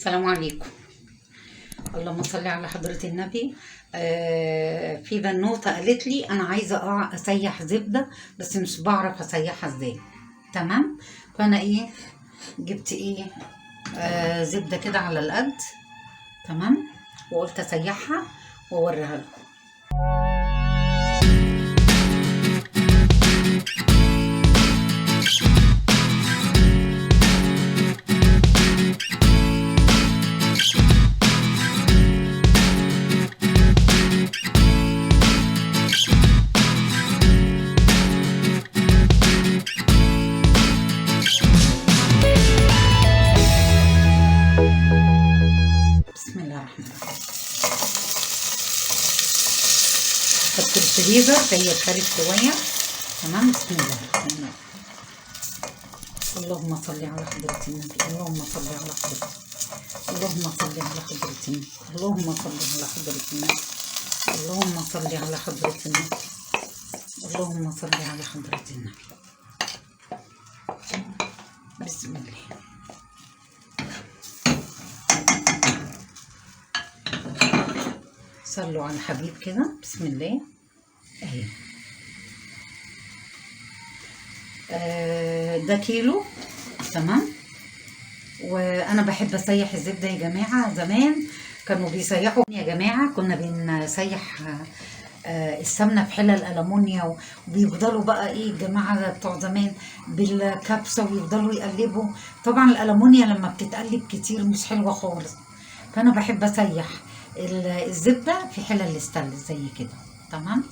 السلام عليكم. اللهم صل على حضرة النبي. في بنوتة قالت لي أنا عايزة أسيح زبدة بس مش بعرف أسيحها إزاي. تمام. فأنا جبت زبدة كده على القد. تمام. وقلت أسيحها وأوريها لكم. بسم الله الرحمن الرحيم. حط الفريزر هي اتخرج شوية. تمام. بسم الله الرحمن الرحيم. اللهم صل على حضرة النبي. اللهم صل على حضرة. اللهم صل على حضرة النبي. اللهم صل على حضرة النبي. اللهم صل على حضرة النبي. اللهم صل على حضرة النبي. بسم الله. صلوا على الحبيب كده. بسم الله. اهي ده كيلو. تمام. وانا بحب اسيح الزبده يا جماعه. زمان كانوا بيسيحوا يا جماعه، كنا بنسيح السمنه في حلل الالومنيا، وبيفضلوا بقى الجماعه بتوع زمان بالكبسه ويفضلوا يقلبوا. طبعا الالومنيا لما بتتقلب كتير مش حلوه خالص، فانا بحب اسيح الزبده في حلل الستانلس زي كده. تمام.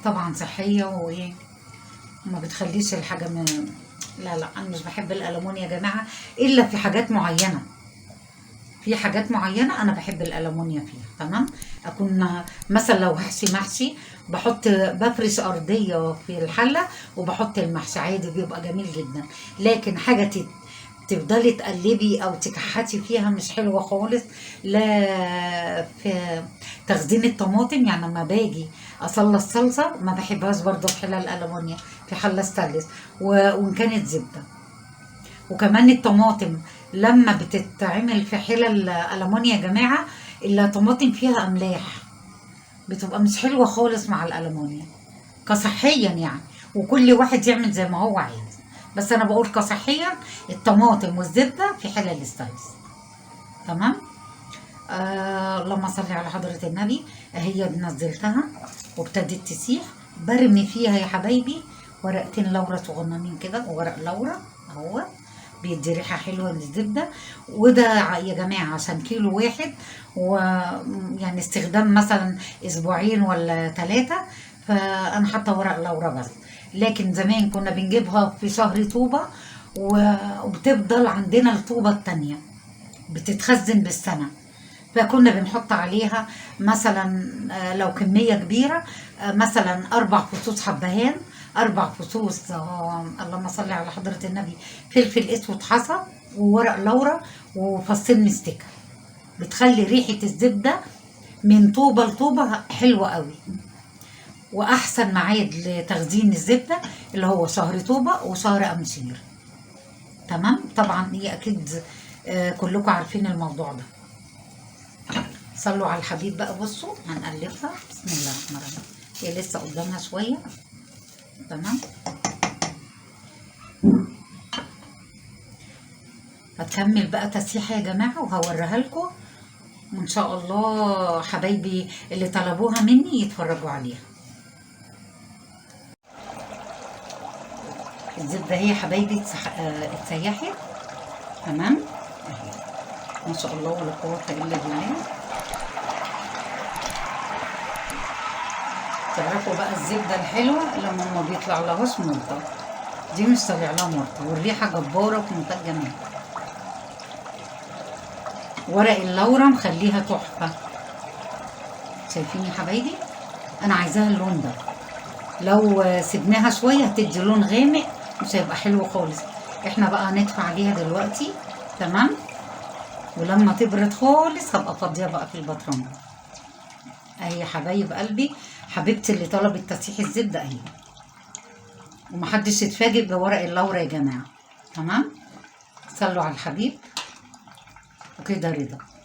طبعا صحيه وما بتخليش الحاجه لا انا مش بحب الالومنيا يا جماعه الا في حاجات معينه. في حاجات معينه انا بحب الالومنيا فيها. تمام. اكون مثلا لو محشي بفرش ارضيه في الحله وبحط المحشي عادي، بيبقى جميل جدا. لكن حاجه تفضلي تقلبي او تكحتي فيها مش حلوه خالص. لا في تخزين الطماطم، يعني لما باجي اصلي الصلصه ما بحبهاش برضه في حلال الالومنيا، في حله ستانلس وان كانت زبده. وكمان الطماطم لما بتتعمل في حلل الالومنيا يا جماعه الطماطم فيها املاح، بتبقى مش حلوه خالص مع الالومنيا كصحيا يعني. وكل واحد يعمل زي ما هو عايز، بس انا بقول كصحيا الطماطم والزبده في حلل الستانلس. تمام. اللهم صل على حضره النبي. هي نزلتها وابتدت تسيح. برمي فيها يا حبايبي ورقتين لورا صغننين كده، وورق لورا اهو بيدي ريحه حلوه للزبده. وده يا جماعه عشان كيلو واحد، ويعني استخدام مثلا اسبوعين ولا 3، فانا حاطه ورق لورا بس. لكن زمان كنا بنجيبها في شهر طوبه وبتفضل عندنا الطوبه التانيه بتتخزن بالسنه، فكنا بنحط عليها مثلا لو كميه كبيره مثلا 4 فصوص حبهان، 4 فصوص اللهم صل على حضرة النبي فلفل اسود حصى وورق لورا وفصين مستكة، بتخلي ريحة الزبدة من طوبة لطوبة حلوة قوي. واحسن ميعاد لتخزين الزبدة اللي هو شهر طوبة وشهر امشير. تمام. طبعا هي اكيد كلكم عارفين الموضوع ده. صلوا على الحبيب بقى. بصوا هنقلبها. بسم الله الرحمن الرحيم. هي لسه قدامها شوية. تمام. هكمل بقى تسيحة يا جماعة وهوريها لكم، وان شاء الله حبايبي اللي طلبوها مني يتفرجوا عليها. الزبدة هي حبايبي اتسيحت. تمام. اهي ما شاء الله ولا قوة الا بالله. تعرفوا بقى الزبدة الحلوة لما ما بيطلع لهاش مرطة، دي مش طالع لها مرطة، والريحة جبارة في منتهى الجمال. ورق اللورا مخليها تحفة. شايفين يا حبايبي؟ انا عايزاها اللون ده. لو سيبناها شوية هتدي لون غامق مش هيبقى حلو خالص. احنا بقى هندفع عليها دلوقتي. تمام. ولما تبرد خالص هبقى فاضية بقى في البطرمان. اهي يا حبايب قلبي، حبيبتي اللي طلبت تسيح الزبدة اهي. ومحدش يتفاجئ بورق اللورا يا جماعة. تمام. صلوا على الحبيب. عقيدة رضا.